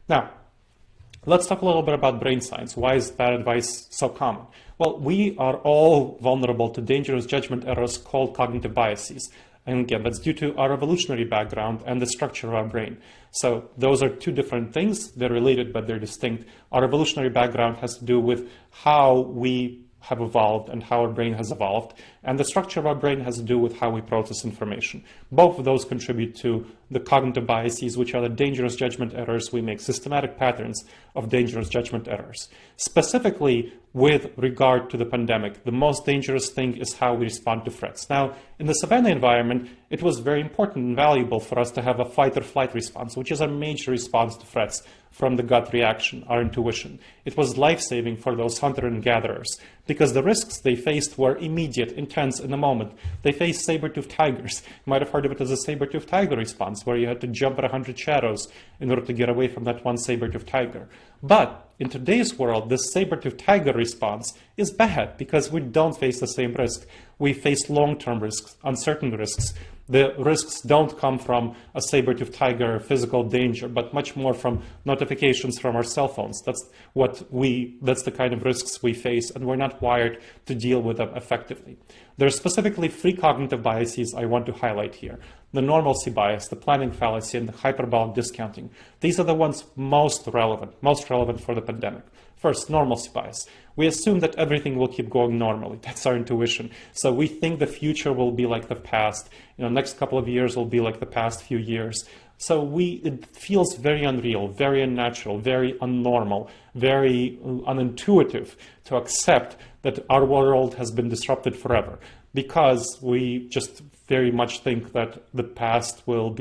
Now, let's talk a little bit about brain science. Why is that advice so common? Well, we are all vulnerable to dangerous judgment errors called cognitive biases. And again, that's due to our evolutionary background and the structure of our brain. So those are two different things. They're related, but they're distinct. Our evolutionary background has to do with how we have evolved and how our brain has evolved. And the structure of our brain has to do with how we process information. Both of those contribute to the cognitive biases, which are the dangerous judgment errors we make, systematic patterns of dangerous judgment errors. Specifically, with regard to the pandemic, the most dangerous thing is how we respond to threats. Now, in the savanna environment, it was very important and valuable for us to have a fight or flight response, which is a major response to threats from the gut reaction, our intuition. It was life-saving for those hunter and gatherers because the risks they faced were immediate, intense in the moment. They faced saber-toothed tigers. You might have heard of it as a saber-toothed tiger response, where you had to jump at 100 shadows in order to get away from that one saber-toothed tiger. But in today's world, this saber-toothed tiger response is bad because we don't face the same risk. We face long-term risks, uncertain risks. The risks don't come from a saber-toothed tiger physical danger, but much more from notifications from our cell phones. That's the kind of risks we face, and we're not wired to deal with them effectively. There are specifically three cognitive biases I want to highlight here. The normalcy bias, the planning fallacy, and the hyperbolic discounting. These are the ones most relevant for the pandemic. First, normalcy bias. We assume that everything will keep going normally. That's our intuition. So we think the future will be like the past. Next couple of years will be like the past few years. So it feels very unreal, very unnatural, very unnormal, very unintuitive to accept that our world has been disrupted forever, because we just very much think that the past will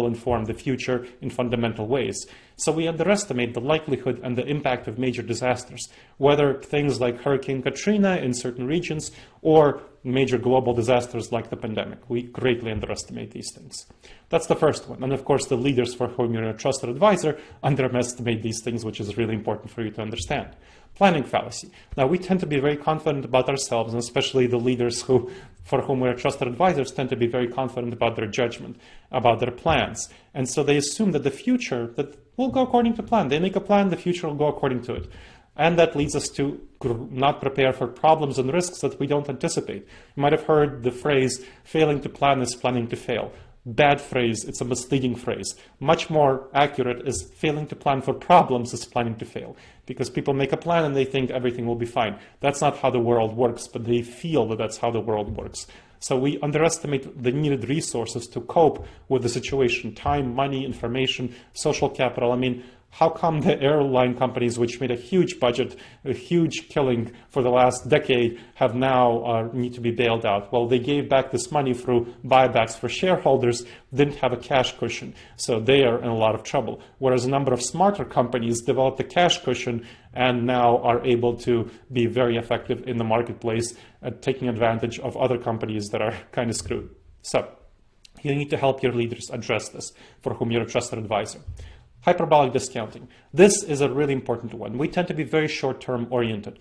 inform the future in fundamental ways. So we underestimate the likelihood and the impact of major disasters, whether things like Hurricane Katrina in certain regions or major global disasters like the pandemic. We greatly underestimate these things. That's the first one. And of course, the leaders for whom you're a trusted advisor underestimate these things, which is really important for you to understand. Planning fallacy. Now, we tend to be very confident about ourselves, and especially the leaders for whom we're trusted advisors tend to be very confident about their judgment, about their plans. And so they assume that the future that will go according to plan. They make a plan, the future will go according to it. And that leads us to not prepare for problems and risks that we don't anticipate. You might have heard the phrase, failing to plan is planning to fail. Bad phrase, it's a misleading phrase. Much more accurate is failing to plan for problems is planning to fail. Because people make a plan and they think everything will be fine. That's not how the world works, but they feel that that's how the world works. So we underestimate the needed resources to cope with the situation: time, money, information, social capital. I mean, how come the airline companies, which made a huge budget, a huge killing for the last decade, have now need to be bailed out? Well, they gave back this money through buybacks for shareholders, didn't have a cash cushion, so they are in a lot of trouble. Whereas a number of smarter companies developed a cash cushion and now are able to be very effective in the marketplace at taking advantage of other companies that are kind of screwed. So you need to help your leaders address this, for whom you're a trusted advisor. Hyperbolic discounting. This is a really important one. We tend to be very short-term oriented.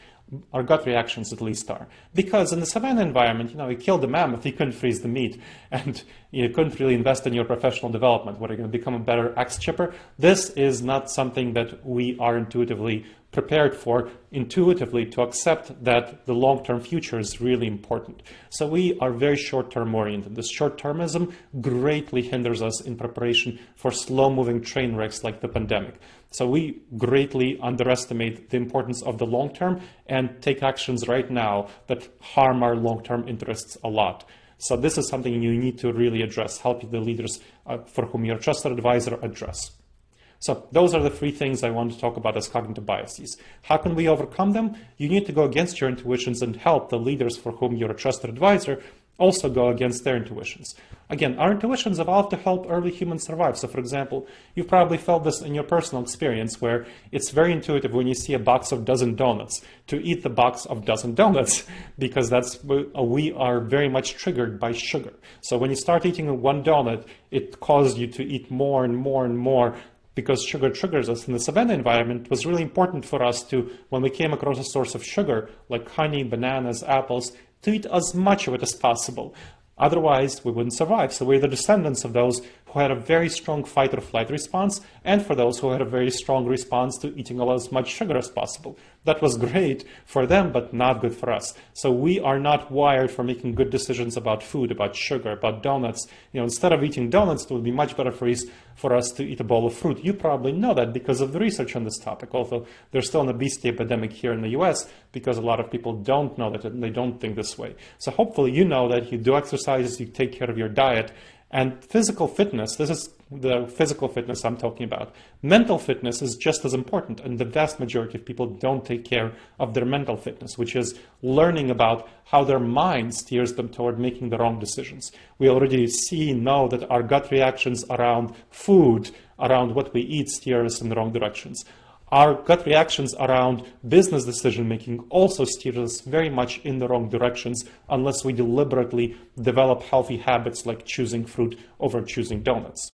Our gut reactions at least are. Because in the savanna environment, you killed a mammoth, you couldn't freeze the meat, and you couldn't really invest in your professional development. What, are you going to become a better axe chipper? This is not something that we are intuitively prepared for, intuitively, to accept that the long-term future is really important. So we are very short-term oriented. This short-termism greatly hinders us in preparation for slow-moving train wrecks like the pandemic. So we greatly underestimate the importance of the long-term and take actions right now that harm our long-term interests a lot. So this is something you need to really address, help the leaders for whom you're a trusted advisor address. So those are the three things I want to talk about as cognitive biases. How can we overcome them? You need to go against your intuitions and help the leaders for whom you're a trusted advisor also go against their intuitions. Again, our intuitions evolved to help early humans survive. So for example, you've probably felt this in your personal experience, where it's very intuitive when you see a box of dozen donuts to eat the box of dozen donuts, because we are very much triggered by sugar. So when you start eating one donut, it causes you to eat more and more and more, because sugar triggers us. In the savanna environment, it was really important for us to, when we came across a source of sugar, like honey, bananas, apples, to eat as much of it as possible. Otherwise, we wouldn't survive. So we're the descendants of those who had a very strong fight or flight response, and for those who had a very strong response to eating as much sugar as possible. That was great for them, but not good for us. So we are not wired for making good decisions about food, about sugar, about donuts. Instead of eating donuts, it would be much better for us to eat a bowl of fruit. You probably know that because of the research on this topic. Although there's still an obesity epidemic here in the US because a lot of people don't know that and they don't think this way. So hopefully you know that you do exercise, you take care of your diet. And physical fitness, this is the physical fitness I'm talking about. Mental fitness is just as important, and the vast majority of people don't take care of their mental fitness, which is learning about how their mind steers them toward making the wrong decisions. We already know that our gut reactions around food, around what we eat, steer us in the wrong directions. Our gut reactions around business decision making also steer us very much in the wrong directions unless we deliberately develop healthy habits like choosing fruit over choosing donuts.